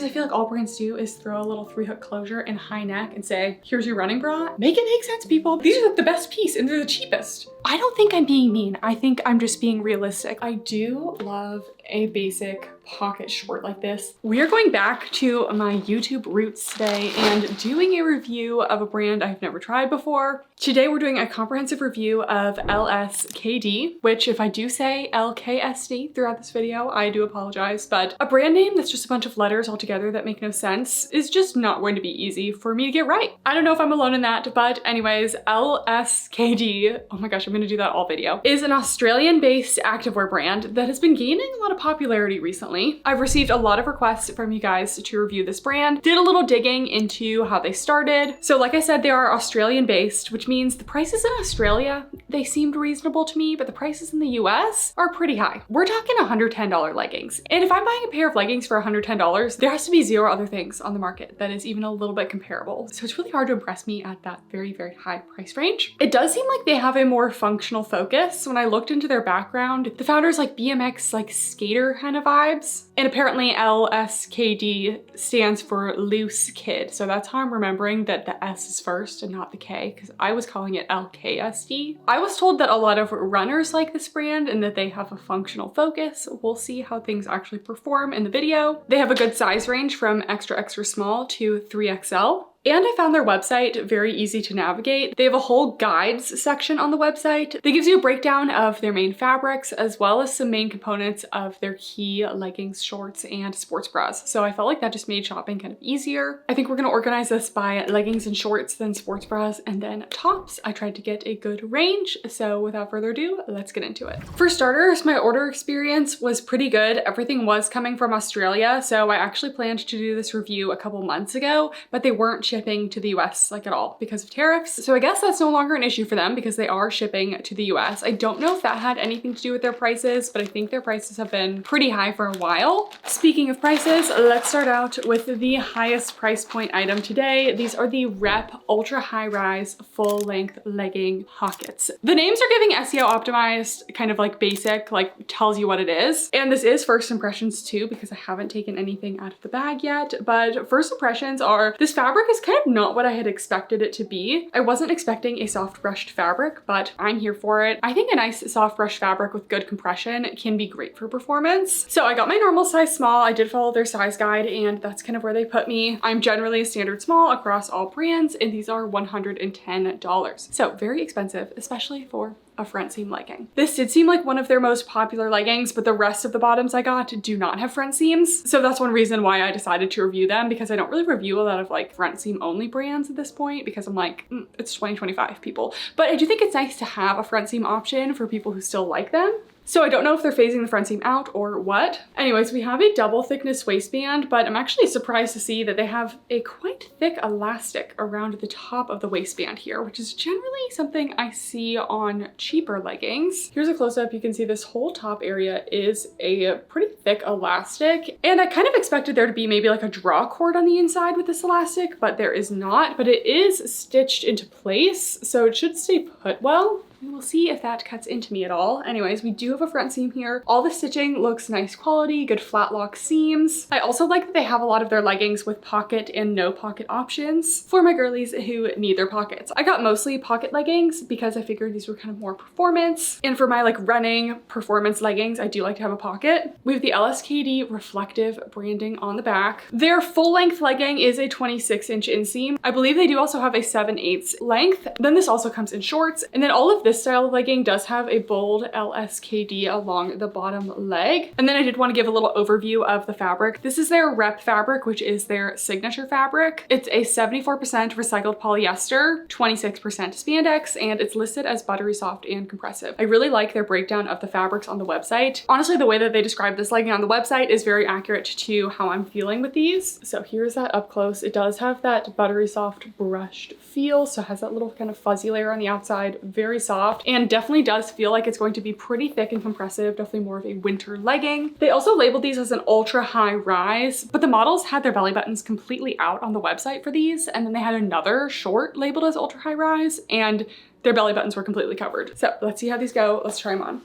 because I feel like all brands do is throw a little 3-hook closure and high neck and say, here's your running bra. Make it make sense, people. These are like the best piece and they're the cheapest. I don't think I'm being mean. I think I'm just being realistic. I do love a basic pocket short like this. We are going back to my YouTube roots today and doing a review of a brand I've never tried before. Today we're doing a comprehensive review of LSKD, which if I do say LKSD throughout this video, I do apologize, but a brand name that's just a bunch of letters all together that make no sense is just not going to be easy for me to get right. I don't know if I'm alone in that, but anyways, LSKD, oh my gosh, I'm gonna do that all video, is an Australian-based activewear brand that has been gaining a lot of popularity recently. I've received a lot of requests from you guys to review this brand. Did a little digging into how they started. So like I said, they are Australian-based, which means the prices in Australia, they seemed reasonable to me, but the prices in the US are pretty high. We're talking $110 leggings. And if I'm buying a pair of leggings for $110, there has to be 0 other things on the market that is even a little bit comparable. So it's really hard to impress me at that very, very high price range. It does seem like they have a more functional focus. When I looked into their background, the founders like BMX, like skater kind of vibes. And apparently LSKD stands for loose kid. So that's how I'm remembering that the S is first and not the K, because I was calling it LKSD. I was told that a lot of runners like this brand and that they have a functional focus. We'll see how things actually perform in the video. They have a good size range from extra, extra small to 3XL. And I found their website very easy to navigate. They have a whole guides section on the website that gives you a breakdown of their main fabrics as well as some main components of their key leggings, shorts, and sports bras. So I felt like that just made shopping kind of easier. I think we're gonna organize this by leggings and shorts, then sports bras, and then tops. I tried to get a good range, so without further ado, let's get into it. For starters, my order experience was pretty good. Everything was coming from Australia, so I actually planned to do this review a couple months ago, but they weren't shipping to the US like at all because of tariffs. So I guess that's no longer an issue for them because they are shipping to the US. I don't know if that had anything to do with their prices, but I think their prices have been pretty high for a while. Speaking of prices, let's start out with the highest price point item today. These are the Rep Ultra High Rise Full Length Legging Pockets. The names are giving SEO optimized, kind of like basic, like tells you what it is. And this is first impressions too, because I haven't taken anything out of the bag yet, but first impressions are this fabric is kind of not what I had expected it to be. I wasn't expecting a soft brushed fabric, but I'm here for it. I think a nice soft brushed fabric with good compression can be great for performance. So I got my normal size small. I did follow their size guide and that's kind of where they put me. I'm generally a standard small across all brands and these are $110. So very expensive, especially for a front seam legging. This did seem like one of their most popular leggings, but the rest of the bottoms I got do not have front seams. So that's one reason why I decided to review them, because I don't really review a lot of like front seam only brands at this point because I'm like, it's 2025 people. But I do think it's nice to have a front seam option for people who still like them. So I don't know if they're phasing the front seam out or what. Anyways, we have a double thickness waistband, but I'm actually surprised to see that they have a quite thick elastic around the top of the waistband here, which is generally something I see on cheaper leggings. Here's a close-up. You can see this whole top area is a pretty thick elastic. And I kind of expected there to be maybe like a draw cord on the inside with this elastic, but there is not, but it is stitched into place. So it should stay put well. We'll see if that cuts into me at all. Anyways, we do have a front seam here. All the stitching looks nice quality, good flat lock seams. I also like that they have a lot of their leggings with pocket and no pocket options for my girlies who need their pockets. I got mostly pocket leggings because I figured these were kind of more performance. And for my like running performance leggings, I do like to have a pocket. We have the LSKD reflective branding on the back. Their full length legging is a 26-inch inseam. I believe they do also have a 7/8 length. Then this also comes in shorts. And then all of this style of legging does have a bold LSKD along the bottom leg. And then I did want to give a little overview of the fabric. This is their Rep fabric, which is their signature fabric. It's a 74% recycled polyester, 26% spandex, and it's listed as buttery soft and compressive. I really like their breakdown of the fabrics on the website. Honestly, the way that they describe this legging on the website is very accurate to how I'm feeling with these. So here's that up close. It does have that buttery soft brushed feel, so it has that little kind of fuzzy layer on the outside, very soft. And definitely does feel like it's going to be pretty thick and compressive, definitely more of a winter legging. They also labeled these as an ultra high rise, but the models had their belly buttons completely out on the website for these. And then they had another short labeled as ultra high rise and their belly buttons were completely covered. So let's see how these go. Let's try them on.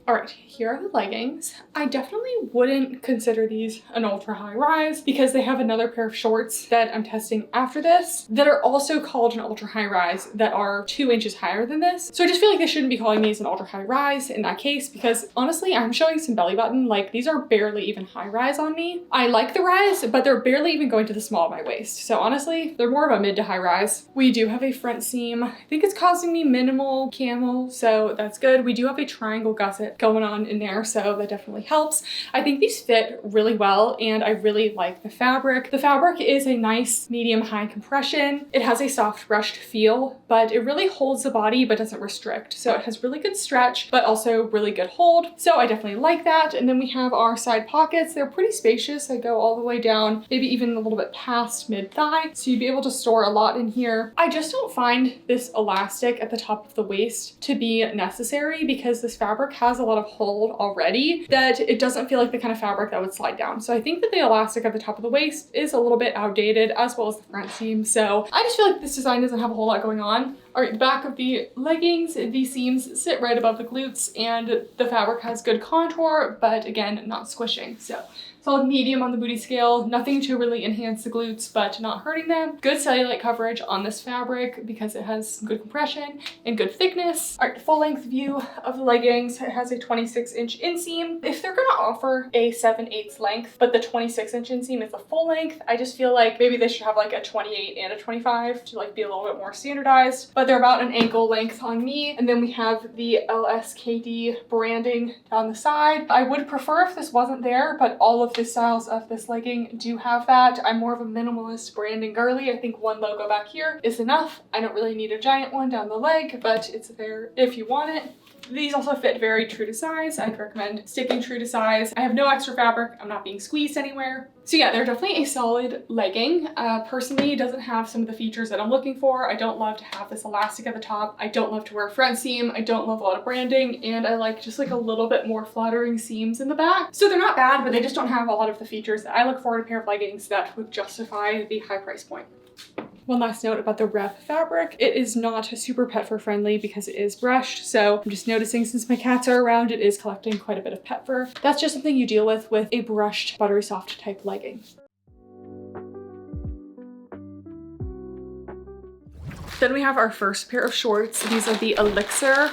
All right, here are the leggings. I definitely wouldn't consider these an ultra high rise because they have another pair of shorts that I'm testing after this that are also called an ultra high rise that are 2 inches higher than this. So I just feel like they shouldn't be calling these an ultra high rise in that case, because honestly, I'm showing some belly button. Like, these are barely even high rise on me. I like the rise, but they're barely even going to the small of my waist. So honestly, they're more of a mid to high rise. We do have a front seam. I think it's causing me minimal camel, so that's good. We do have a triangle gusset going on in there, so that definitely helps. I think these fit really well, and I really like the fabric. The fabric is a nice medium high compression. It has a soft brushed feel, but it really holds the body but doesn't restrict. So it has really good stretch, but also really good hold. So I definitely like that. And then we have our side pockets. They're pretty spacious. They go all the way down, maybe even a little bit past mid-thigh. So you'd be able to store a lot in here. I just don't find this elastic at the top of the waist to be necessary because this fabric has a lot of hold already, that it doesn't feel like the kind of fabric that would slide down. So I think that the elastic at the top of the waist is a little bit outdated, as well as the front seam. So I just feel like this design doesn't have a whole lot going on. All right, the back of the leggings, the seams sit right above the glutes, and the fabric has good contour, but again, not squishing. So solid medium on the booty scale, nothing to really enhance the glutes, but not hurting them. Good cellulite coverage on this fabric because it has good compression and good thickness. All right, full length view of the leggings. It has a 26-inch inseam. If they're gonna offer a 7/8 length, but the 26-inch inseam is the full length, I just feel like maybe they should have like a 28 and a 25 to like be a little bit more standardized, but they're about an ankle length on me. And then we have the LSKD branding down the side. I would prefer if this wasn't there, but all of the styles of this legging do have that. I'm more of a minimalist branding girly. I think one logo back here is enough. I don't really need a giant one down the leg, but it's there if you want it. These also fit very true to size. I'd recommend sticking true to size. I have no extra fabric. I'm not being squeezed anywhere. So yeah, they're definitely a solid legging. Personally, it doesn't have some of the features that I'm looking for. I don't love to have this elastic at the top. I don't love to wear a front seam. I don't love a lot of branding, and I like just like a little bit more flattering seams in the back. So they're not bad, but they just don't have a lot of the features that I look for in a pair of leggings that would justify the high price point. One last note about the rep fabric. It is not super pet fur friendly because it is brushed. So I'm just noticing since my cats are around, it is collecting quite a bit of pet fur. That's just something you deal with a brushed buttery soft type legging. Then we have our first pair of shorts. These are the Elixir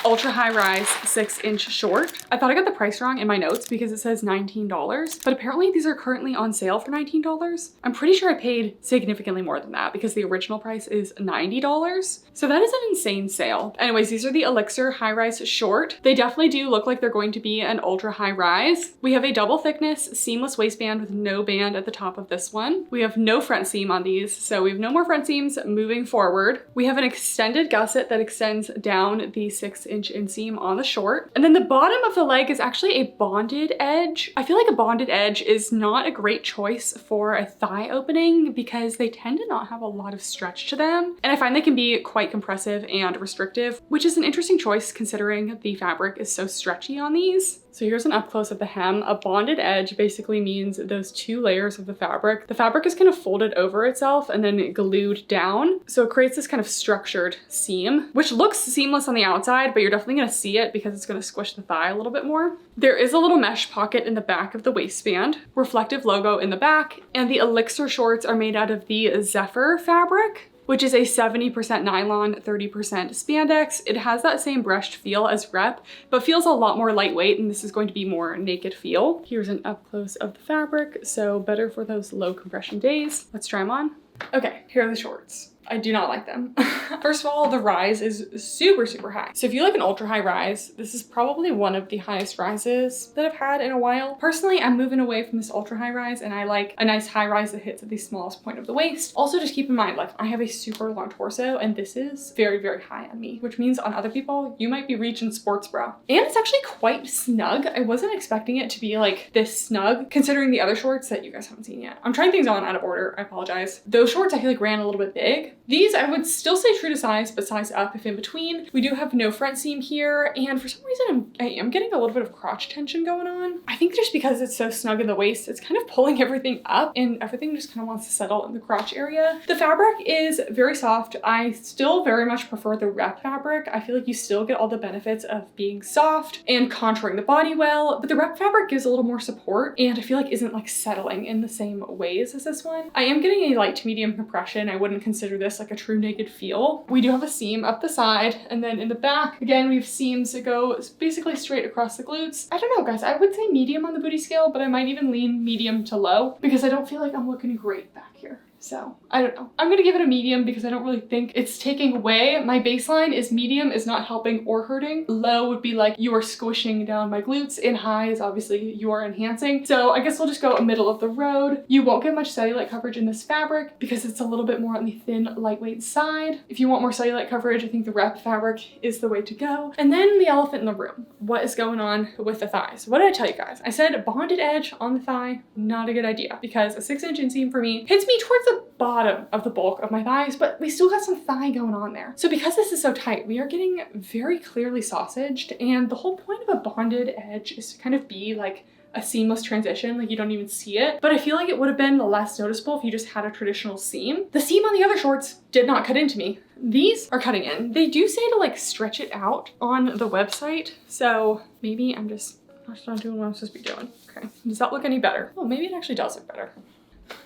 ultra high rise 6-inch short. I thought I got the price wrong in my notes because it says $19, but apparently these are currently on sale for $19. I'm pretty sure I paid significantly more than that because the original price is $90. So that is an insane sale. Anyways, these are the Elixir high rise short. They definitely do look like they're going to be an ultra high rise. We have a double thickness seamless waistband with no band at the top of this one. We have no front seam on these, so we have no more front seams moving forward. We have an extended gusset that extends down the 6-inch inseam on the short. And then the bottom of the leg is actually a bonded edge. I feel like a bonded edge is not a great choice for a thigh opening because they tend to not have a lot of stretch to them. And I find they can be quite compressive and restrictive, which is an interesting choice considering the fabric is so stretchy on these. So here's an up close of the hem. A bonded edge basically means those 2 layers of the fabric. The fabric is kind of folded over itself and then glued down. So it creates this kind of structured seam, which looks seamless on the outside, but you're definitely gonna see it because it's gonna squish the thigh a little bit more. There is a little mesh pocket in the back of the waistband, reflective logo in the back, and the Elixir shorts are made out of the Zephyr fabric, which is a 70% nylon, 30% spandex. It has that same brushed feel as rep, but feels a lot more lightweight, and this is going to be more naked feel. Here's an up close of the fabric, so better for those low compression days. Let's try them on. Okay, here are the shorts. I do not like them. First of all, the rise is super, super high. So if you like an ultra high rise, this is probably one of the highest rises that I've had in a while. Personally, I'm moving away from this ultra high rise and I like a nice high rise that hits at the smallest point of the waist. Also, just keep in mind, like I have a super long torso and this is very, very high on me, which means on other people, you might be reaching sports bra. And it's actually quite snug. I wasn't expecting it to be like this snug considering the other shorts that you guys haven't seen yet. I'm trying things on out of order, I apologize. Those shorts I feel like ran a little bit big. big. These I would still say true to size, but size up if in between. We do have no front seam here, and for some reason I am getting a little bit of crotch tension going on. I think just because it's so snug in the waist, it's kind of pulling everything up and everything just kind of wants to settle in the crotch area. The fabric is very soft. I still very much prefer the rep fabric. I feel like you still get all the benefits of being soft and contouring the body well, but the rep fabric gives a little more support and I feel like isn't like settling in the same ways as this one. I am getting a light to medium compression. I wouldn't consider this like a true naked feel. We do have a seam up the side, and then in the back, again, we have seams that go basically straight across the glutes. I don't know, guys, I would say medium on the booty scale, but I might even lean medium to low because I don't feel like I'm looking great back here. So I don't know. I'm gonna give it a medium because I don't really think it's taking away. My baseline is medium is not helping or hurting. Low would be like you are squishing down my glutes, and high is obviously you are enhancing. So I guess we'll just go a middle of the road. You won't get much cellulite coverage in this fabric because it's a little bit more on the thin, lightweight side. If you want more cellulite coverage, I think the rep fabric is the way to go. And then the elephant in the room. What is going on with the thighs? What did I tell you guys? I said bonded edge on the thigh, not a good idea because a 6-inch inseam for me hits me towards the bottom of the bulk of my thighs, but we still got some thigh going on there. So because this is so tight, we are getting very clearly sausaged, and the whole point of a bonded edge is to kind of be like a seamless transition, like you don't even see it. But I feel like it would have been less noticeable if you just had a traditional seam. The seam on the other shorts did not cut into me. These are cutting in. They do say to like stretch it out on the website, so maybe I'm just not doing what I'm supposed to be doing. Okay, does that look any better? Oh, maybe it actually does look better.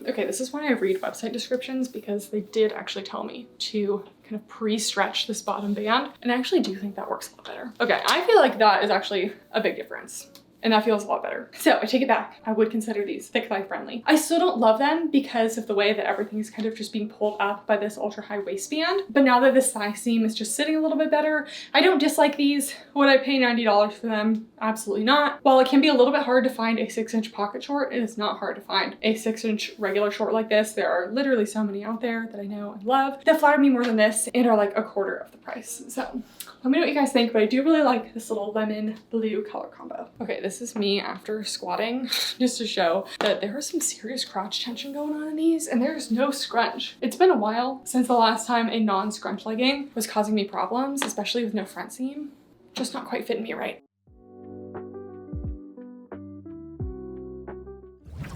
Okay, this is why I read website descriptions, because they did actually tell me to kind of pre-stretch this bottom band, and I actually do think that works a lot better. Okay, I feel like that is actually a big difference. And that feels a lot better. So I take it back. I would consider these thick thigh friendly. I still don't love them because of the way that everything is kind of just being pulled up by this ultra high waistband. But now that this thigh seam is just sitting a little bit better, I don't dislike these. Would I pay $90 for them? Absolutely not. While it can be a little bit hard to find a 6-inch pocket short, it is not hard to find a 6-inch regular short like this. There are literally so many out there that I know and love that flatter me more than this and are like a quarter of the price. So let me know what you guys think, but I do really like this little lemon blue color combo. Okay, this is me after squatting, just to show that there is some serious crotch tension going on in these, and there's no scrunch. It's been a while since the last time a non-scrunch legging was causing me problems, especially with no front seam. Just not quite fitting me right.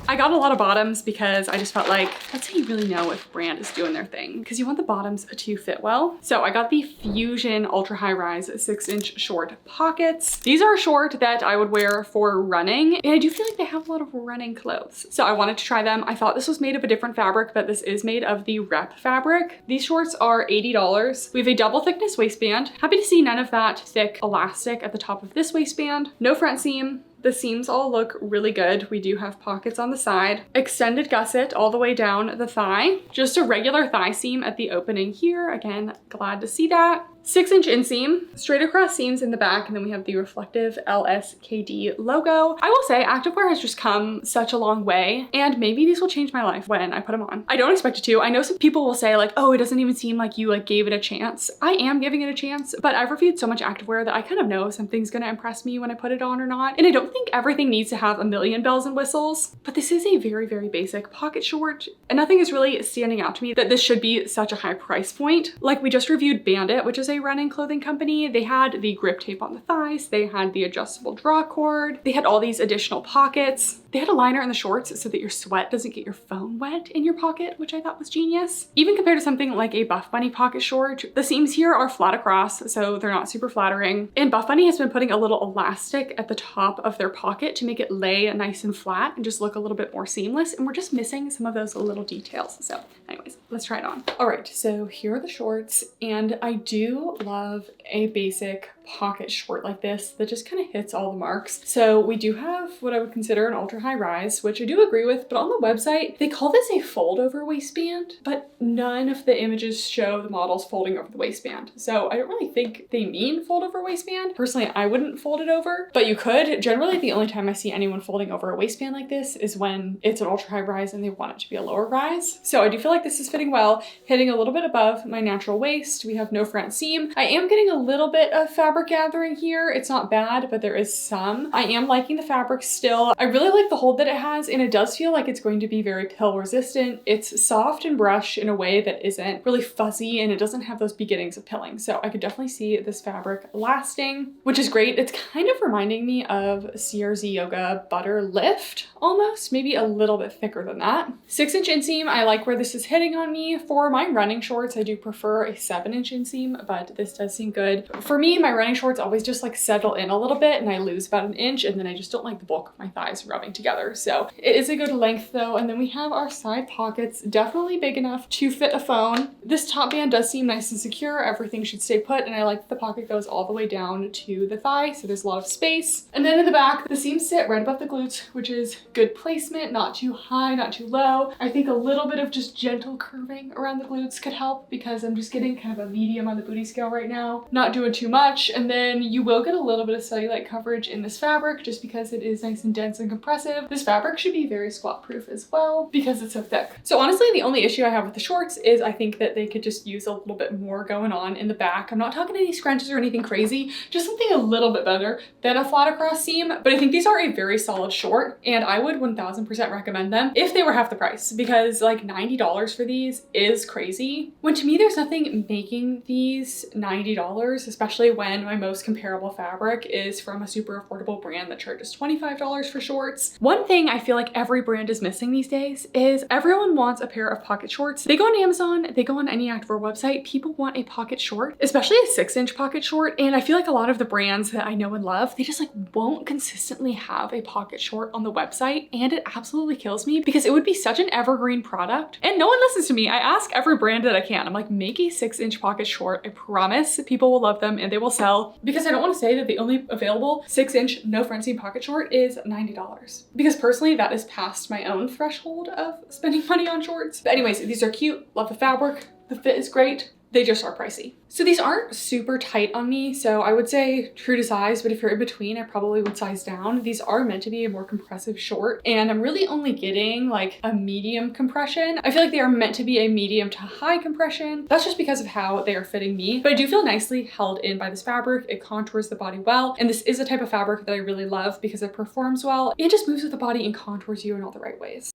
I got a lot of bottoms because I just felt like, that's how you really know if a brand is doing their thing, because you want the bottoms to fit well. So I got the Fusion Ultra High Rise 6-inch short pockets. These are a short that I would wear for running, and I do feel like they have a lot of running clothes. So I wanted to try them. I thought this was made of a different fabric, but this is made of the rep fabric. These shorts are $80. We have a double thickness waistband. Happy to see none of that thick elastic at the top of this waistband. No front seam. The seams all look really good. We do have pockets on the side. Extended gusset all the way down the thigh. Just a regular thigh seam at the opening here. Again, glad to see that. 6-inch inseam, straight across seams in the back, and then we have the reflective LSKD logo. I will say activewear has just come such a long way, and maybe these will change my life when I put them on. I don't expect it to. I know some people will say like, oh, it doesn't even seem like you like gave it a chance. I am giving it a chance, but I've reviewed so much activewear that I kind of know something's gonna impress me when I put it on or not. And I don't think everything needs to have a million bells and whistles, but this is a very, very basic pocket short, and nothing is really standing out to me that this should be such a high price point. Like we just reviewed Bandit, which is a running clothing company. They had the grip tape on the thighs, they had the adjustable draw cord, they had all these additional pockets. They had a liner in the shorts so that your sweat doesn't get your phone wet in your pocket, which I thought was genius. Even compared to something like a Buff Bunny pocket short, the seams here are flat across, so they're not super flattering. And Buff Bunny has been putting a little elastic at the top of their pocket to make it lay nice and flat and just look a little bit more seamless. And we're just missing some of those little details. So anyways, let's try it on. All right, so here are the shorts, and I do love a basic pocket short like this that just kind of hits all the marks. So we do have what I would consider an ultra high rise, which I do agree with, but on the website, they call this a fold over waistband, but none of the images show the models folding over the waistband. So I don't really think they mean fold over waistband. Personally, I wouldn't fold it over, but you could. Generally, the only time I see anyone folding over a waistband like this is when it's an ultra high rise and they want it to be a lower rise. So I do feel like this is fitting well, hitting a little bit above my natural waist. We have no front seam. I am getting a little bit of fabric fabric gathering here. It's not bad, but there is some. I am liking the fabric still. I really like the hold that it has, and it does feel like it's going to be very pill resistant. It's soft and brushed in a way that isn't really fuzzy, and it doesn't have those beginnings of pilling. So I could definitely see this fabric lasting, which is great. It's kind of reminding me of CRZ Yoga Butter Lift almost, maybe a little bit thicker than that. 6-inch inseam, I like where this is hitting on me. For my running shorts, I do prefer a 7-inch inseam, but this does seem good. For me, my running shorts always just like settle in a little bit and I lose about an inch, and then I just don't like the bulk of my thighs rubbing together. So it is a good length though. And then we have our side pockets, definitely big enough to fit a phone. This top band does seem nice and secure. Everything should stay put, and I like that the pocket goes all the way down to the thigh, so there's a lot of space. And then in the back, the seams sit right above the glutes, which is good placement, not too high, not too low. I think a little bit of just gentle curving around the glutes could help, because I'm just getting kind of a medium on the booty scale right now, not doing too much. And then you will get a little bit of cellulite coverage in this fabric just because it is nice and dense and compressive. This fabric should be very squat proof as well because it's so thick. So honestly, the only issue I have with the shorts is I think that they could just use a little bit more going on in the back. I'm not talking any scrunches or anything crazy, just something a little bit better than a flat across seam. But I think these are a very solid short, and I would 1000% recommend them if they were half the price, because like $90 for these is crazy. When to me, there's nothing making these $90, especially when my most comparable fabric is from a super affordable brand that charges $25 for shorts. One thing I feel like every brand is missing these days is everyone wants a pair of pocket shorts. They go on Amazon, they go on any activewear website, people want a pocket short, especially a 6-inch pocket short. And I feel like a lot of the brands that I know and love, they just like won't consistently have a pocket short on the website. And it absolutely kills me because it would be such an evergreen product. And no one listens to me. I ask every brand that I can. I'm like, make a 6-inch pocket short. I promise people will love them and they will sell, because I don't want to say that the only available 6-inch no front seam pocket short is $90. Because personally, that is past my own threshold of spending money on shorts. But anyways, these are cute. Love the fabric. The fit is great. They just are pricey. So these aren't super tight on me, so I would say true to size, but if you're in between, I probably would size down. These are meant to be a more compressive short, and I'm really only getting like a medium compression. I feel like they are meant to be a medium to high compression. That's just because of how they are fitting me, but I do feel nicely held in by this fabric. It contours the body well, and this is a type of fabric that I really love because it performs well. It just moves with the body and contours you in all the right ways.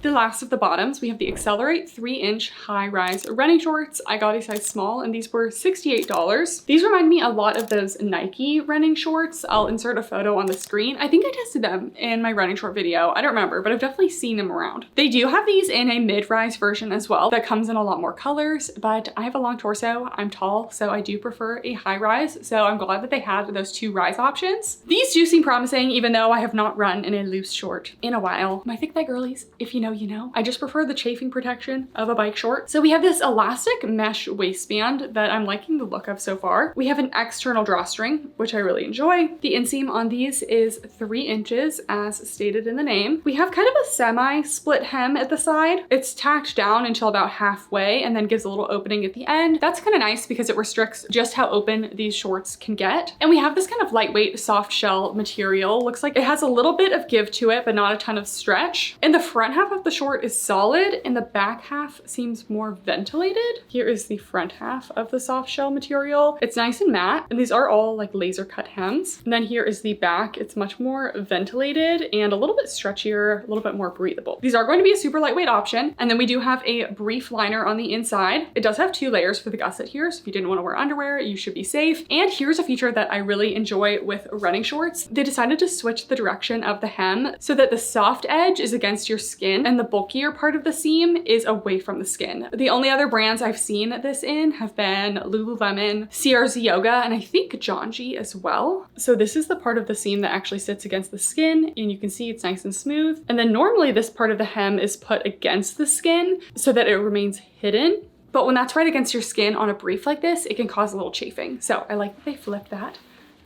The last of the bottoms, we have the Accelerate 3-inch high-rise running shorts. I got a size small and these were $68. These remind me a lot of those Nike running shorts. I'll insert a photo on the screen. I think I tested them in my running short video. I don't remember, but I've definitely seen them around. They do have these in a mid-rise version as well that comes in a lot more colors, but I have a long torso, I'm tall, so I do prefer a high-rise. So I'm glad that they had those 2 rise options. These do seem promising, even though I have not run in a loose short in a while. My thick thigh girlies, if you know, you know. I just prefer the chafing protection of a bike short. So we have this elastic mesh waistband that I'm liking the look of so far. We have an external drawstring, which I really enjoy. The inseam on these is 3 inches as stated in the name. We have kind of a semi-split hem at the side. It's tacked down until about halfway and then gives a little opening at the end. That's kind of nice because it restricts just how open these shorts can get. And we have this kind of lightweight soft shell material. Looks like it has a little bit of give to it, but not a ton of stretch. And the front half of the short is solid and the back half seems more ventilated. Here is the front half of the soft shell material. It's nice and matte, and these are all like laser cut hems. And then here is the back. It's much more ventilated and a little bit stretchier, a little bit more breathable. These are going to be a super lightweight option. And then we do have a brief liner on the inside. It does have 2 layers for the gusset here, so if you didn't want to wear underwear, you should be safe. And here's a feature that I really enjoy with running shorts. They decided to switch the direction of the hem so that the soft edge is against your skin and the bulkier part of the seam is away from the skin. The only other brands I've seen this in have been Lululemon, CRZ Yoga, and I think Janji as well. So this is the part of the seam that actually sits against the skin, and you can see it's nice and smooth. And then normally this part of the hem is put against the skin so that it remains hidden. But when that's right against your skin on a brief like this, it can cause a little chafing. So I like that they flipped that.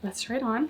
Let's try it on.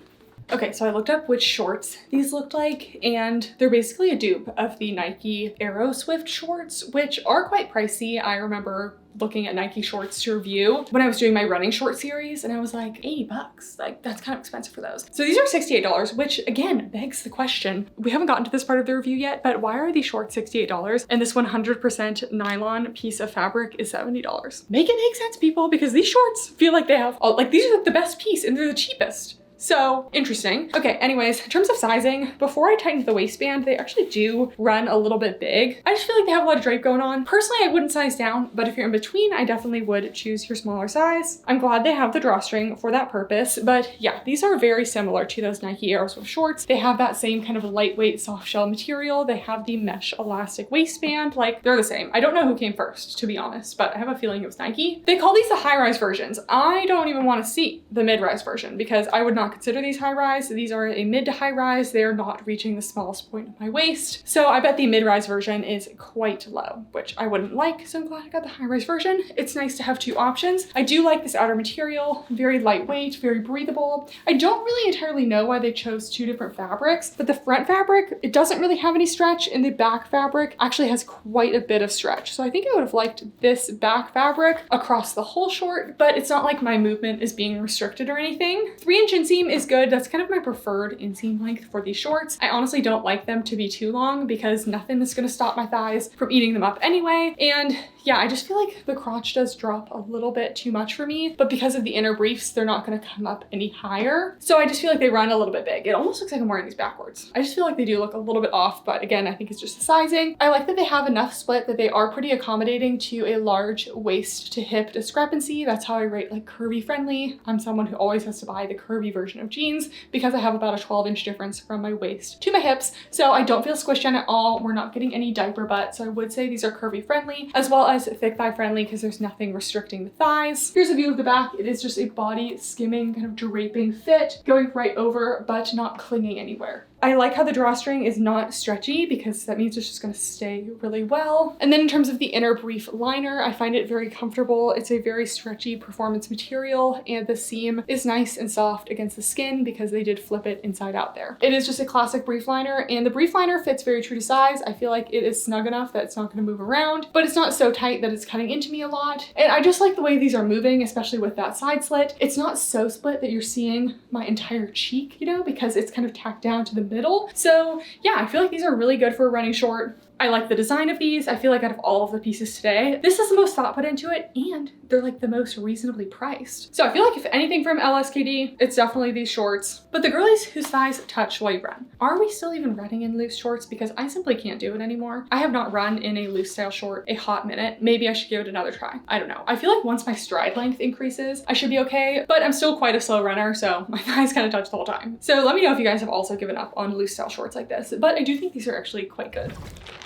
Okay, so I looked up which shorts these looked like, and they're basically a dupe of the Nike AeroSwift shorts, which are quite pricey. I remember looking at Nike shorts to review when I was doing my running short series, and I was like, 80 bucks, like that's kind of expensive for those. So these are $68, which again begs the question, we haven't gotten to this part of the review yet, but why are these shorts $68 and this 100% nylon piece of fabric is $70? Make it make sense, people, because these shorts feel like they have, like these are the best piece and they're the cheapest. So interesting. Okay, anyways, in terms of sizing, before I tightened the waistband, they actually do run a little bit big. I just feel like they have a lot of drape going on. Personally, I wouldn't size down, but if you're in between, I definitely would choose your smaller size. I'm glad they have the drawstring for that purpose, but yeah, these are very similar to those Nike AeroSwift shorts. They have that same kind of lightweight soft shell material. They have the mesh elastic waistband, like they're the same. I don't know who came first, to be honest, but I have a feeling it was Nike. They call these the high-rise versions. I don't even want to see the mid-rise version because I would not consider these high-rise. These are a mid to high-rise. They are not reaching the smallest point of my waist. So I bet the mid-rise version is quite low, which I wouldn't like. So I'm glad I got the high-rise version. It's nice to have two options. I do like this outer material, very lightweight, very breathable. I don't really entirely know why they chose two different fabrics, but the front fabric, it doesn't really have any stretch, and the back fabric actually has quite a bit of stretch. So I think I would have liked this back fabric across the whole short, but it's not like my movement is being restricted or anything. 3-inch inseam is good. That's kind of my preferred inseam length for these shorts. I honestly don't like them to be too long because nothing is going to stop my thighs from eating them up anyway. And yeah, I just feel like the crotch does drop a little bit too much for me, but because of the inner briefs, they're not going to come up any higher. So I just feel like they run a little bit big. It almost looks like I'm wearing these backwards. I just feel like they do look a little bit off, but again, I think it's just the sizing. I like that they have enough split that they are pretty accommodating to a large waist to hip discrepancy. That's how I rate like curvy friendly. I'm someone who always has to buy the curvy version of jeans because I have about a 12-inch difference from my waist to my hips. So I don't feel squished in at all. We're not getting any diaper butt. So I would say these are curvy friendly as well as thick thigh friendly because there's nothing restricting the thighs. Here's a view of the back. It is just a body skimming kind of draping fit going right over, but not clinging anywhere. I like how the drawstring is not stretchy because that means it's just going to stay really well. And then in terms of the inner brief liner, I find it very comfortable. It's a very stretchy performance material and the seam is nice and soft against the skin because they did flip it inside out there. It is just a classic brief liner and the brief liner fits very true to size. I feel like it is snug enough that it's not going to move around, but it's not so tight that it's cutting into me a lot. And I just like the way these are moving, especially with that side slit. It's not so split that you're seeing my entire cheek, you know, because it's kind of tacked down to the middle. So yeah, I feel like these are really good for a running short. I like the design of these. I feel like out of all of the pieces today, this is the most thought put into it and they're like the most reasonably priced. So I feel like if anything from LSKD, it's definitely these shorts. But the girlies whose thighs touch while you run, are we still even running in loose shorts? Because I simply can't do it anymore. I have not run in a loose style short a hot minute. Maybe I should give it another try. I don't know. I feel like once my stride length increases, I should be okay, but I'm still quite a slow runner, so my thighs kind of touch the whole time. So let me know if you guys have also given up on loose style shorts like this, but I do think these are actually quite good.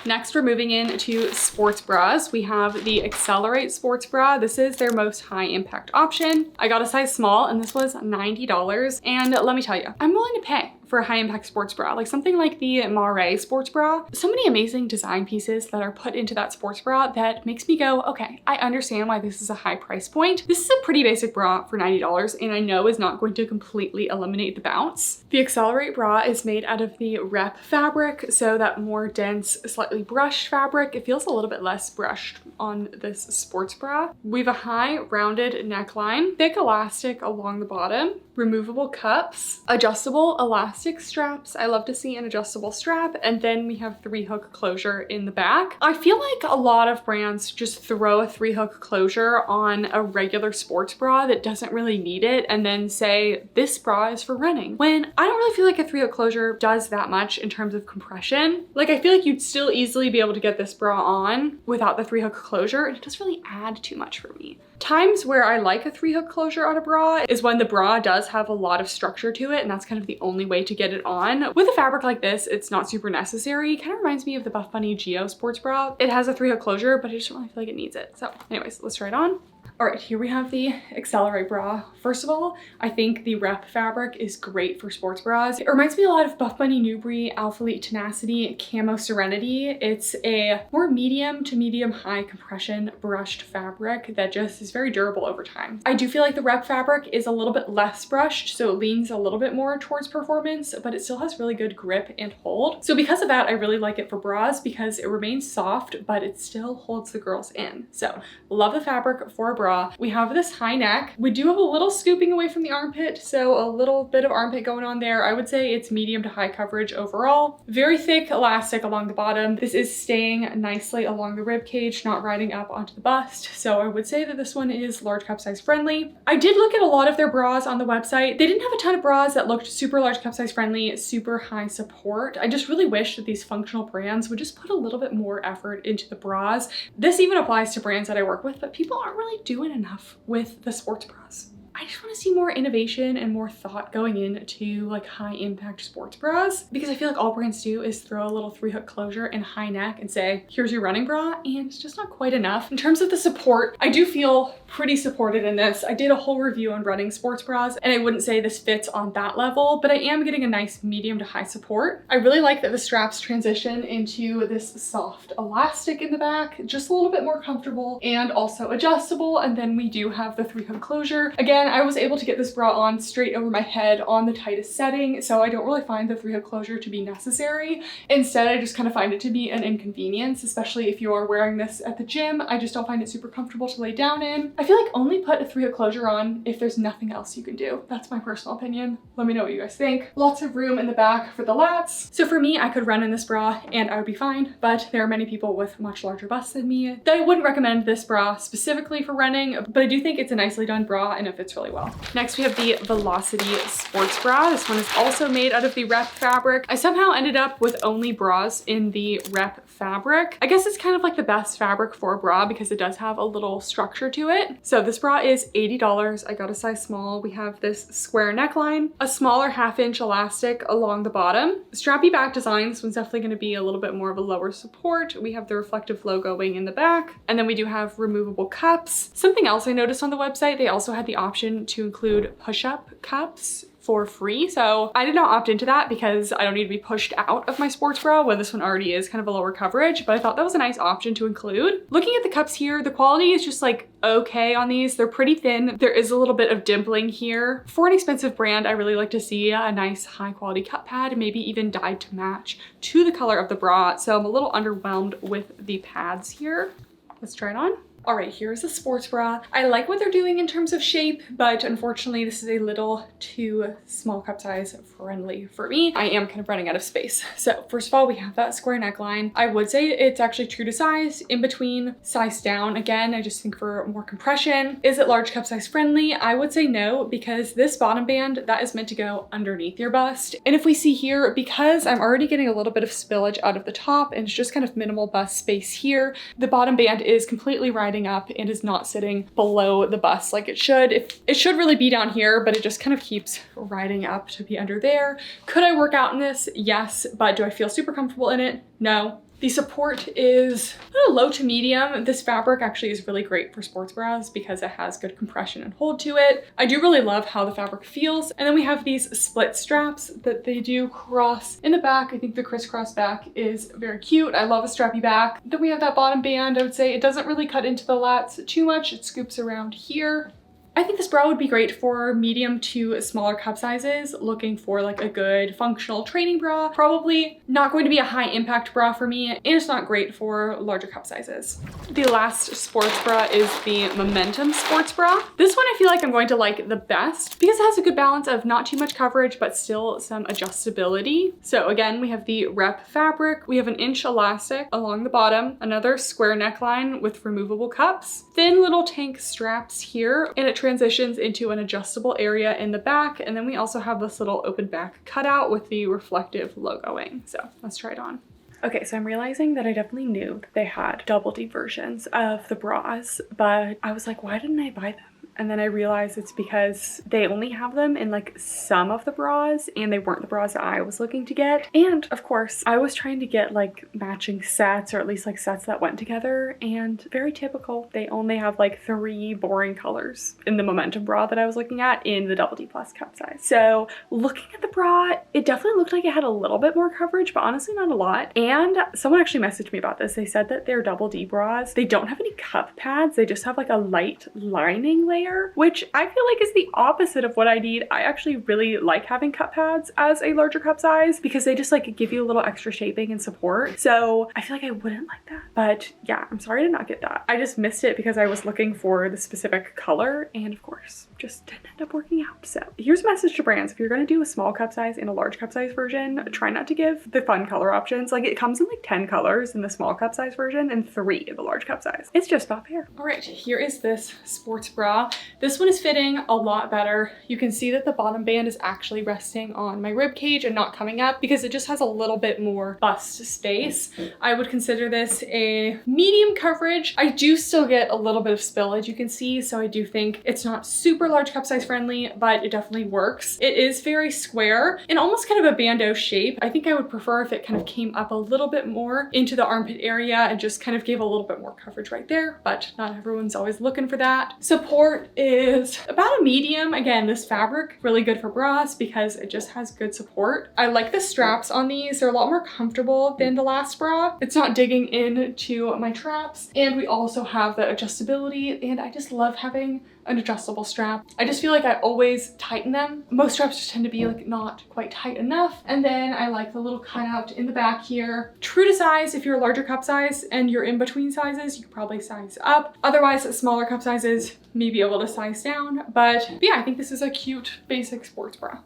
Next, we're moving into sports bras. We have the Accelerate sports bra. This is their most high impact option. I got a size small and this was $90. And let me tell you, I'm willing to pay for a high impact sports bra, like something like the Mare sports bra. So many amazing design pieces that are put into that sports bra that makes me go, okay, I understand why this is a high price point. This is a pretty basic bra for $90 and I know is not going to completely eliminate the bounce. The Accelerate bra is made out of the Rep fabric, so that more dense, slightly brushed fabric. It feels a little bit less brushed on this sports bra. We have a high rounded neckline, thick elastic along the bottom, removable cups, adjustable elastic straps. I love to see an adjustable strap. And then we have 3-hook closure in the back. I feel like a lot of brands just throw a 3-hook closure on a regular sports bra that doesn't really need it and then say, this bra is for running. When I don't really feel like a 3-hook closure does that much in terms of compression. Like I feel like you'd still easily be able to get this bra on without the 3-hook closure, and it doesn't really add too much for me. Times where I like a 3-hook closure on a bra is when the bra does have a lot of structure to it, and that's kind of the only way to get it on. With a fabric like this, it's not super necessary. It kind of reminds me of the Buff Bunny Geo sports bra. It has a 3-hook closure, but I just don't really feel like it needs it. So anyways, let's try it on. All right, here we have the Accelerate bra. First of all, I think the rep fabric is great for sports bras. It reminds me a lot of Buff Bunny Newbury Alphalete Tenacity Camo Serenity. It's a more medium to medium high compression brushed fabric that just is very durable over time. I do feel like the rep fabric is a little bit less brushed, so it leans a little bit more towards performance, but it still has really good grip and hold. So because of that, I really like it for bras because it remains soft, but it still holds the girls in. So love the fabric for a bra. We have this high neck. We do have a little scooping away from the armpit, so a little bit of armpit going on there. I would say it's medium to high coverage overall. Very thick elastic along the bottom. This is staying nicely along the rib cage, not riding up onto the bust. So I would say that this one is large cup size friendly. I did look at a lot of their bras on the website. They didn't have a ton of bras that looked super large cup size friendly, super high support. I just really wish that these functional brands would just put a little bit more effort into the bras. This even applies to brands that I work with, but people aren't really doing enough with the sports bras. I just want to see more innovation and more thought going into like high impact sports bras, because I feel like all brands do is throw a little 3-hook closure and high neck and say, here's your running bra, and it's just not quite enough. In terms of the support, I do feel pretty supported in this. I did a whole review on running sports bras, and I wouldn't say this fits on that level, but I am getting a nice medium to high support. I really like that the straps transition into this soft elastic in the back, just a little bit more comfortable and also adjustable. And then we do have the 3-hook closure. Again, I was able to get this bra on straight over my head on the tightest setting, so I don't really find the 3-hook closure to be necessary. Instead, I just kind of find it to be an inconvenience, especially if you're wearing this at the gym. I just don't find it super comfortable to lay down in. I feel like only put a 3-hook closure on if there's nothing else you can do. That's my personal opinion. Let me know what you guys think. Lots of room in the back for the lats. So for me, I could run in this bra and I would be fine, but there are many people with much larger busts than me that I wouldn't recommend this bra specifically for running, but I do think it's a nicely done bra and it fits really well. Next, we have the Velocity Sports Bra. This one is also made out of the rep fabric. I somehow ended up with only bras in the rep fabric. I guess it's kind of like the best fabric for a bra because it does have a little structure to it. So this bra is $80. I got a size small. We have this square neckline, a smaller 1/2-inch elastic along the bottom. Strappy back design. This one's definitely going to be a little bit more of a lower support. We have the reflective logoing in the back, and then we do have removable cups. Something else I noticed on the website, they also had the option to include push-up cups for free. So I did not opt into that because I don't need to be pushed out of my sports bra when this one already is kind of a lower coverage, but I thought that was a nice option to include. Looking at the cups here, the quality is just like okay on these. They're pretty thin. There is a little bit of dimpling here. For an expensive brand, I really like to see a nice high quality cup pad, maybe even dyed to match to the color of the bra. So I'm a little underwhelmed with the pads here. Let's try it on. All right, here's a sports bra. I like what they're doing in terms of shape, but unfortunately this is a little too small cup size friendly for me. I am kind of running out of space. So first of all, we have that square neckline. I would say it's actually true to size, in between size down. Again, I just think for more compression. Is it large cup size friendly? I would say no, because this bottom band, that is meant to go underneath your bust. And if we see here, because I'm already getting a little bit of spillage out of the top and it's just kind of minimal bust space here, the bottom band is completely riding up and is not sitting below the bust like it should. It should really be down here, but it just kind of keeps riding up to be under there. Could I work out in this? Yes, but do I feel super comfortable in it? No. The support is low to medium. This fabric actually is really great for sports bras because it has good compression and hold to it. I do really love how the fabric feels. And then we have these split straps that they do cross in the back. I think the crisscross back is very cute. I love a strappy back. Then we have that bottom band. I would say it doesn't really cut into the lats too much. It scoops around here. I think this bra would be great for medium to smaller cup sizes, looking for like a good functional training bra. Probably not going to be a high impact bra for me, and it's not great for larger cup sizes. The last sports bra is the Momentum Sports Bra. This one I feel like I'm going to like the best because it has a good balance of not too much coverage, but still some adjustability. So again, we have the rep fabric. We have an inch elastic along the bottom, another square neckline with removable cups, thin little tank straps here, and it transitions into an adjustable area in the back. And then we also have this little open back cutout with the reflective logoing. So let's try it on. Okay, so I'm realizing that I definitely knew that they had double D versions of the bras, but I was like, why didn't I buy them? and then I realized it's because they only have them in like some of the bras, and they weren't the bras that I was looking to get. And of course, I was trying to get like matching sets, or at least like sets that went together, and very typical, they only have like 3 boring colors in the Momentum bra that I was looking at in the double D plus cup size. So looking at the bra, it definitely looked like it had a little bit more coverage, but honestly not a lot. And someone actually messaged me about this. They said that their double D bras, they don't have any cup pads. They just have like a light lining layer, which I feel like is the opposite of what I need. I actually really like having cup pads as a larger cup size because they just like give you a little extra shaping and support. So I feel like I wouldn't like that. But yeah, I'm sorry I did not get that. I just missed it because I was looking for the specific color, and of course just didn't end up working out. So here's a message to brands. If you're going to do a small cup size and a large cup size version, try not to give the fun color options. Like, it comes in like 10 colors in the small cup size version and 3 in the large cup size. It's just not fair. All right, here is this sports bra. This one is fitting a lot better. You can see that the bottom band is actually resting on my rib cage and not coming up because it just has a little bit more bust space. I would consider this a medium coverage. I do still get a little bit of spillage, you can see, so I do think it's not super large cup size friendly, but it definitely works. It is very square and almost kind of a bandeau shape. I think I would prefer if it kind of came up a little bit more into the armpit area and just kind of gave a little bit more coverage right there, but not everyone's always looking for that. Support is about a medium. Again, this fabric, really good for bras because it just has good support. I like the straps on these. They're a lot more comfortable than the last bra. It's not digging into my traps, and we also have the adjustability, and I just love having an adjustable strap. I just feel like I always tighten them. Most straps just tend to be like not quite tight enough. And then I like the little cutout in the back here. True to size, if you're a larger cup size and you're in between sizes, you could probably size up. Otherwise, smaller cup sizes may be able to size down. But yeah, I think this is a cute basic sports bra.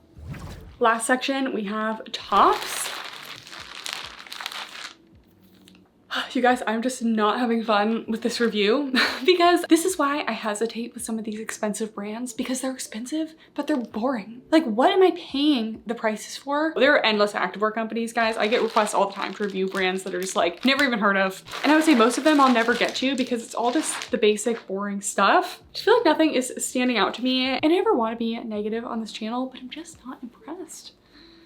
Last section, we have tops. You guys, I'm just not having fun with this review because this is why I hesitate with some of these expensive brands, because they're expensive, but they're boring. Like, what am I paying the prices for? There are endless activewear companies, guys. I get requests all the time to review brands that are just like, never even heard of. And I would say most of them I'll never get to because it's all just the basic boring stuff. I feel like nothing is standing out to me, and I never want to be negative on this channel, but I'm just not impressed.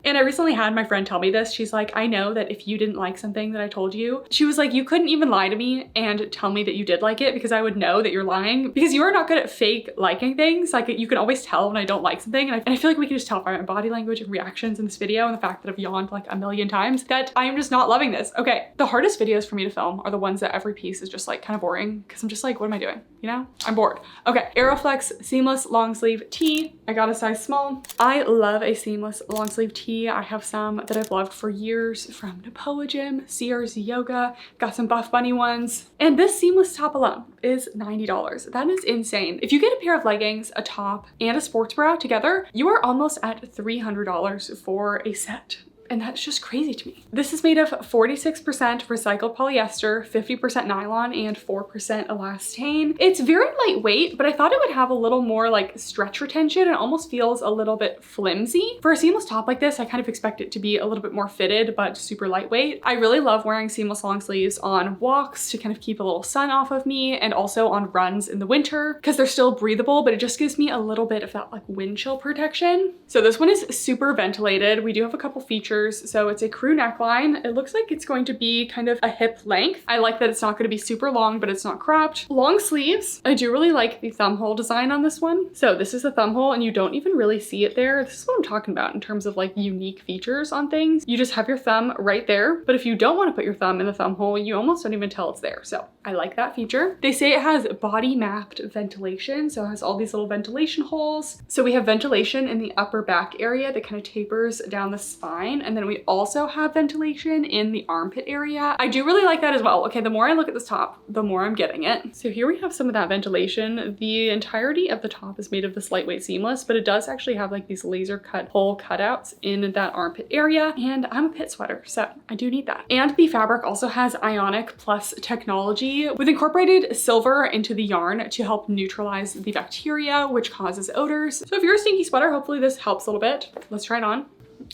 And I recently had my friend tell me this. She's like, I know that if you didn't like something that I told you, she was like, you couldn't even lie to me and tell me that you did like it because I would know that you're lying, because you are not good at fake liking things. Like, you can always tell when I don't like something. And I feel like we can just tell by my body language and reactions in this video and the fact that I've yawned like a million times that I am just not loving this. Okay, the hardest videos for me to film are the ones that every piece is just like kind of boring, because I'm just like, what am I doing? You know, I'm bored. Okay, AeroFLX seamless long sleeve tee. I got a size small. I love a seamless long sleeve tee. I have some that I've loved for years from Napoa Gym, CRZ Yoga, got some Buff Bunny ones. And this seamless top alone is $90. That is insane. If you get a pair of leggings, a top, and a sports bra together, you are almost at $300 for a set. And that's just crazy to me. This is made of 46% recycled polyester, 50% nylon, and 4% elastane. It's very lightweight, but I thought it would have a little more like stretch retention. It almost feels a little bit flimsy. For a seamless top like this, I kind of expect it to be a little bit more fitted, but super lightweight. I really love wearing seamless long sleeves on walks to kind of keep a little sun off of me, and also on runs in the winter because they're still breathable, but it just gives me a little bit of that like wind chill protection. So this one is super ventilated. We do have a couple features. So it's a crew neckline. It looks like it's going to be kind of a hip length. I like that it's not going to be super long, but it's not cropped. Long sleeves. I do really like the thumb hole design on this one. So this is the thumb hole, and you don't even really see it there. This is what I'm talking about in terms of like unique features on things. You just have your thumb right there. But if you don't want to put your thumb in the thumb hole, you almost don't even tell it's there. So I like that feature. They say it has body mapped ventilation. So it has all these little ventilation holes. So we have ventilation in the upper back area that kind of tapers down the spine. And then we also have ventilation in the armpit area. I do really like that as well. Okay, the more I look at this top, the more I'm getting it. So here we have some of that ventilation. The entirety of the top is made of this lightweight seamless, but it does actually have like these laser cut hole cutouts in that armpit area. And I'm a pit sweater, so I do need that. And the fabric also has Ionic Plus technology with incorporated silver into the yarn to help neutralize the bacteria, which causes odors. So if you're a stinky sweater, hopefully this helps a little bit. Let's try it on.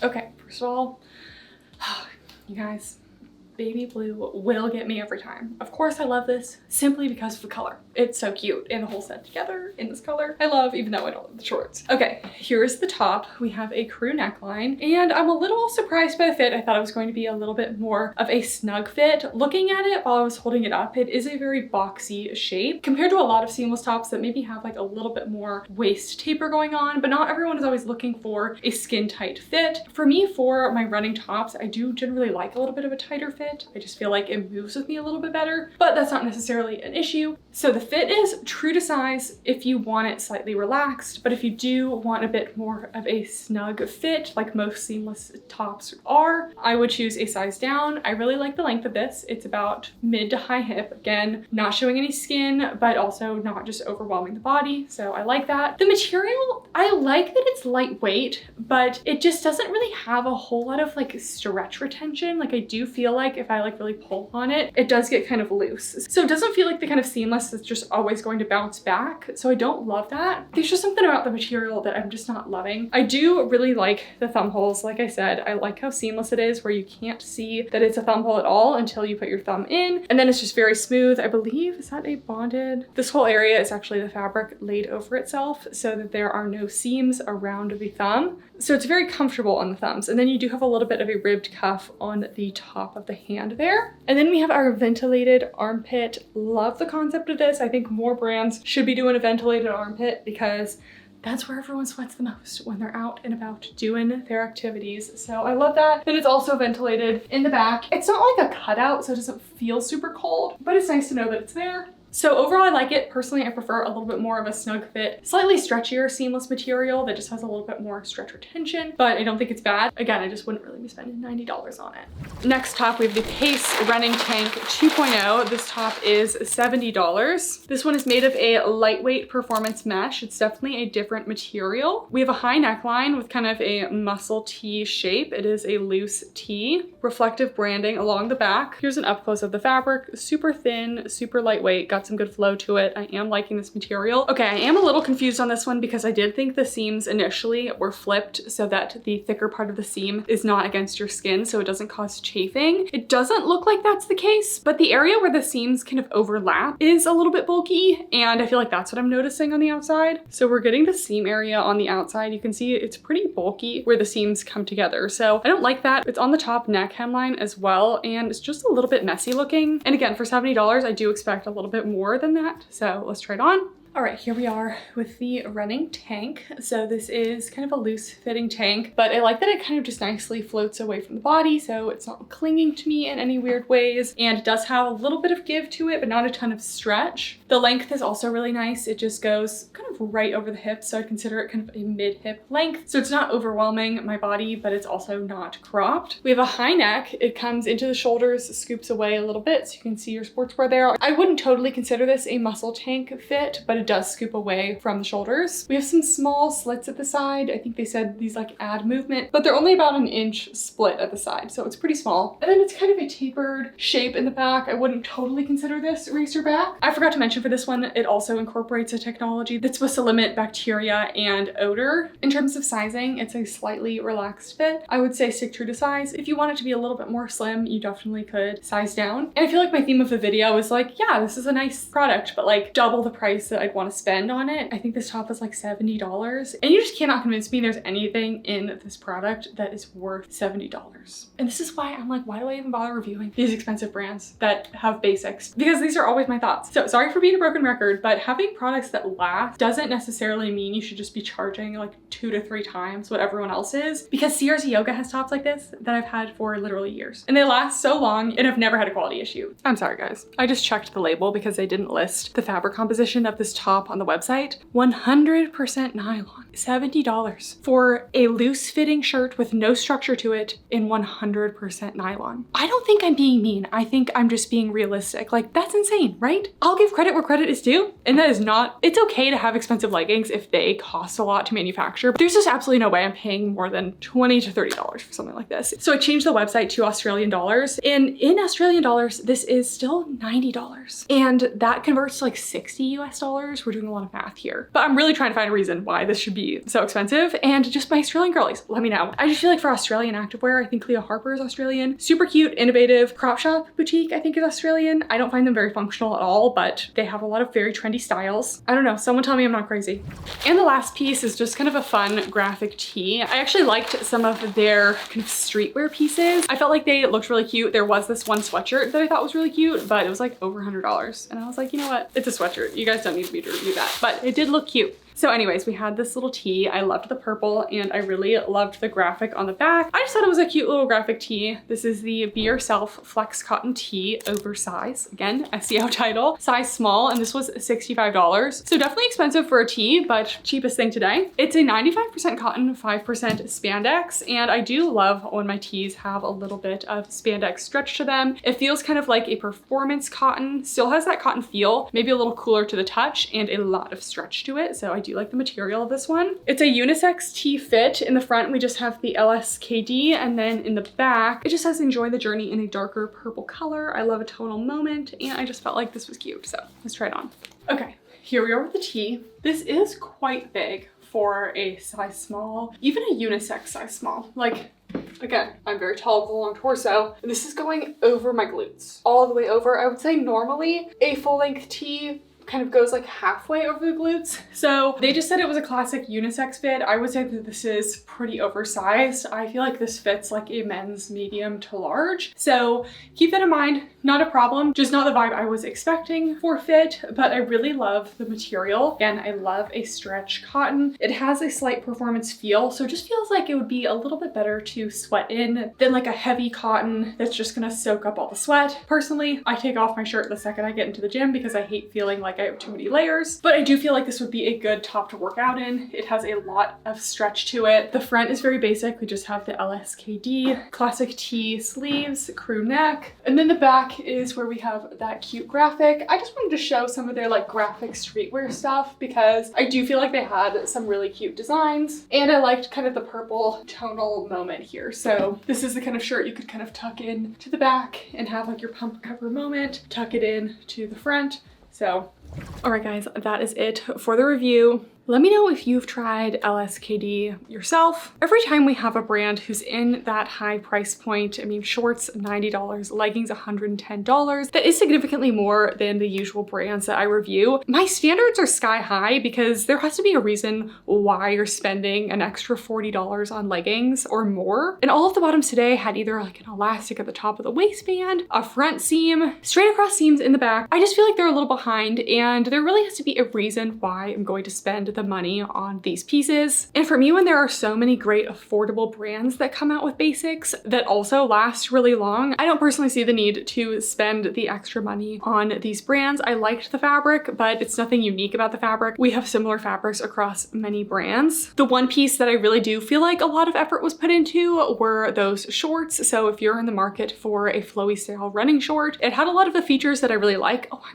Okay, first of all, you guys, baby blue will get me every time. Of course, I love this simply because of the color. It's so cute, and the whole set together in this color I love, even though I don't love the shorts. Okay, here's the top. We have a crew neckline, and I'm a little surprised by the fit. I thought it was going to be a little bit more of a snug fit. Looking at it while I was holding it up, it is a very boxy shape compared to a lot of seamless tops that maybe have like a little bit more waist taper going on, but not everyone is always looking for a skin tight fit. For me, for my running tops, I do generally like a little bit of a tighter fit. I just feel like it moves with me a little bit better, but that's not necessarily an issue. So the fit is true to size if you want it slightly relaxed, but if you do want a bit more of a snug fit, like most seamless tops are, I would choose a size down. I really like the length of this. It's about mid to high hip. Again, not showing any skin, but also not just overwhelming the body. So I like that. The material, I like that it's lightweight, but it just doesn't really have a whole lot of like stretch retention. Like I do feel like if I like really pull on it, it does get kind of loose. So it doesn't feel like the kind of seamless that's just always going to bounce back. So I don't love that. There's just something about the material that I'm just not loving. I do really like the thumb holes. Like I said, I like how seamless it is where you can't see that it's a thumb hole at all until you put your thumb in. And then it's just very smooth. I believe, is that a bonded? This whole area is actually the fabric laid over itself so that there are no seams around the thumb. So it's very comfortable on the thumbs. And then you do have a little bit of a ribbed cuff on the top of the hand there. And then we have our ventilated armpit. Love the concept of this. I think more brands should be doing a ventilated armpit because that's where everyone sweats the most when they're out and about doing their activities. So I love that. Then it's also ventilated in the back. It's not like a cutout, so it doesn't feel super cold, but it's nice to know that it's there. So overall, I like it. Personally, I prefer a little bit more of a snug fit, slightly stretchier seamless material that just has a little bit more stretch retention, but I don't think it's bad. Again, I just wouldn't really be spending $90 on it. Next top, we have the Pace Running Tank 2.0. This top is $70. This one is made of a lightweight performance mesh. It's definitely a different material. We have a high neckline with kind of a muscle tee shape. It is a loose tee, reflective branding along the back. Here's an up close of the fabric, super thin, super lightweight, got some good flow to it. I am liking this material. Okay, I am a little confused on this one because I did think the seams initially were flipped so that the thicker part of the seam is not against your skin so it doesn't cause chafing. It doesn't look like that's the case, but the area where the seams kind of overlap is a little bit bulky, and I feel like that's what I'm noticing on the outside. So we're getting the seam area on the outside. You can see it's pretty bulky where the seams come together. So I don't like that. It's on the top neck hemline as well, and it's just a little bit messy looking. And again, for $70, I do expect a little bit more than that. So let's try it on. All right, here we are with the running tank. So this is kind of a loose fitting tank, but I like that it kind of just nicely floats away from the body so it's not clinging to me in any weird ways. And it does have a little bit of give to it, but not a ton of stretch. The length is also really nice. It just goes kind of right over the hips, so I'd consider it kind of a mid-hip length. So it's not overwhelming my body, but it's also not cropped. We have a high neck. It comes into the shoulders, scoops away a little bit so you can see your sportswear there. I wouldn't totally consider this a muscle tank fit, but it does scoop away from the shoulders. We have some small slits at the side. I think they said these like add movement, but they're only about an inch split at the side, so it's pretty small. And then it's kind of a tapered shape in the back. I wouldn't totally consider this racer back. I forgot to mention for this one, it also incorporates a technology that's supposed to limit bacteria and odor. In terms of sizing, it's a slightly relaxed fit. I would say stick true to size. If you want it to be a little bit more slim, you definitely could size down. And I feel like my theme of the video is like, yeah, this is a nice product, but like double the price that I'd want to spend on it. I think this top is like $70, and you just cannot convince me there's anything in this product that is worth $70. And this is why I'm like, why do I even bother reviewing these expensive brands that have basics? Because these are always my thoughts. So sorry for being a broken record, but having products that last doesn't necessarily mean you should just be charging like 2 to 3 times what everyone else is, because CRZ Yoga has tops like this that I've had for literally years, and they last so long and I've never had a quality issue. I'm sorry guys, I just checked the label because they didn't list the fabric composition of this top on the website. 100% nylon, $70 for a loose fitting shirt with no structure to it in 100% nylon. I don't think I'm being mean. I think I'm just being realistic. Like, that's insane, right? I'll give credit where credit is due, and that is not, it's okay to have expensive leggings if they cost a lot to manufacture, but there's just absolutely no way I'm paying more than $20 to $30 for something like this. So I changed the website to Australian dollars, and in Australian dollars, this is still $90. And that converts to like 60 US dollars $20. We're doing a lot of math here, but I'm really trying to find a reason why this should be so expensive. And just my Australian girlies, let me know. I just feel like for Australian activewear, I think Cleo Harper is Australian. Super cute, innovative. Crop Shop Boutique, I think, is Australian. I don't find them very functional at all, but they have a lot of very trendy styles. I don't know, someone tell me I'm not crazy. And the last piece is just kind of a fun graphic tee. I actually liked some of their kind of streetwear pieces. I felt like they looked really cute. There was this one sweatshirt that I thought was really cute, but it was like over $100. And I was like, you know what? It's a sweatshirt. You guys don't need me to review that, but it did look cute. So anyways, we had this little tee. I loved the purple and I really loved the graphic on the back. I just thought it was a cute little graphic tee. This is the Be Yourself Flex Cotton Tee Oversize. Again, SEO title, size small, and this was $65. So definitely expensive for a tee, but cheapest thing today. It's a 95% cotton, 5% spandex, and I do love when my tees have a little bit of spandex stretch to them. It feels kind of like a performance cotton, still has that cotton feel, maybe a little cooler to the touch and a lot of stretch to it. So I do like the material of this one. It's a unisex tee fit. In the front, we just have the LSKD, and then in the back, it just says enjoy the journey in a darker purple color. I love a tonal moment, and I just felt like this was cute. So let's try it on. Okay, here we are with the tee. This is quite big for a size small, even a unisex size small. Like, again, I'm very tall with a long torso. This is going over my glutes, all the way over. I would say normally a full length tee kind of goes like halfway over the glutes. So they just said it was a classic unisex fit. I would say that this is pretty oversized. I feel like this fits like a men's medium to large. So keep that in mind, not a problem, just not the vibe I was expecting for fit, but I really love the material. Again, I love a stretch cotton. It has a slight performance feel, so it just feels like it would be a little bit better to sweat in than like a heavy cotton that's just gonna soak up all the sweat. Personally, I take off my shirt the second I get into the gym because I hate feeling like I have too many layers, but I do feel like this would be a good top to work out in. It has a lot of stretch to it. The front is very basic. We just have the LSKD, classic tee sleeves, crew neck, and then the back is where we have that cute graphic. I just wanted to show some of their like graphic streetwear stuff because I do feel like they had some really cute designs, and I liked kind of the purple tonal moment here. So this is the kind of shirt you could kind of tuck in to the back and have like your pump cover moment, tuck it in to the front. So, all right guys, that is it for the review. Let me know if you've tried LSKD yourself. Every time we have a brand who's in that high price point, I mean, shorts $90, leggings $110, that is significantly more than the usual brands that I review. My standards are sky high because there has to be a reason why you're spending an extra $40 on leggings or more. And all of the bottoms today had either like an elastic at the top of the waistband, a front seam, straight across seams in the back. I just feel like they're a little behind, and there really has to be a reason why I'm going to spend the money on these pieces. And for me, when there are so many great affordable brands that come out with basics that also last really long, I don't personally see the need to spend the extra money on these brands. I liked the fabric, but it's nothing unique about the fabric. We have similar fabrics across many brands. The one piece that I really do feel like a lot of effort was put into were those shorts. So if you're in the market for a flowy style running short, it had a lot of the features that I really like. Oh,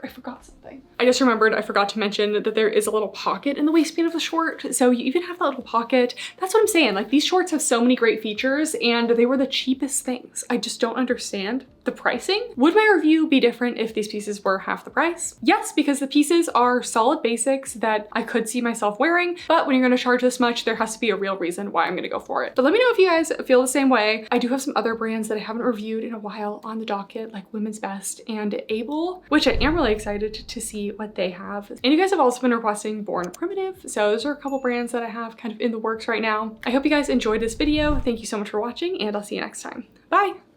I forgot something. I just remembered I forgot to mention that there is a little pocket in the waistband of the short. So you even have that little pocket. That's what I'm saying. Like, these shorts have so many great features, and they were the cheapest things. I just don't understand the pricing. Would my review be different if these pieces were half the price? Yes, because the pieces are solid basics that I could see myself wearing, but when you're gonna charge this much, there has to be a real reason why I'm gonna go for it. But let me know if you guys feel the same way. I do have some other brands that I haven't reviewed in a while on the docket, like Women's Best and Able, which I am really excited to see what they have. And you guys have also been requesting Born Primitive, so those are a couple brands that I have kind of in the works right now. I hope you guys enjoyed this video. Thank you so much for watching, and I'll see you next time. Bye!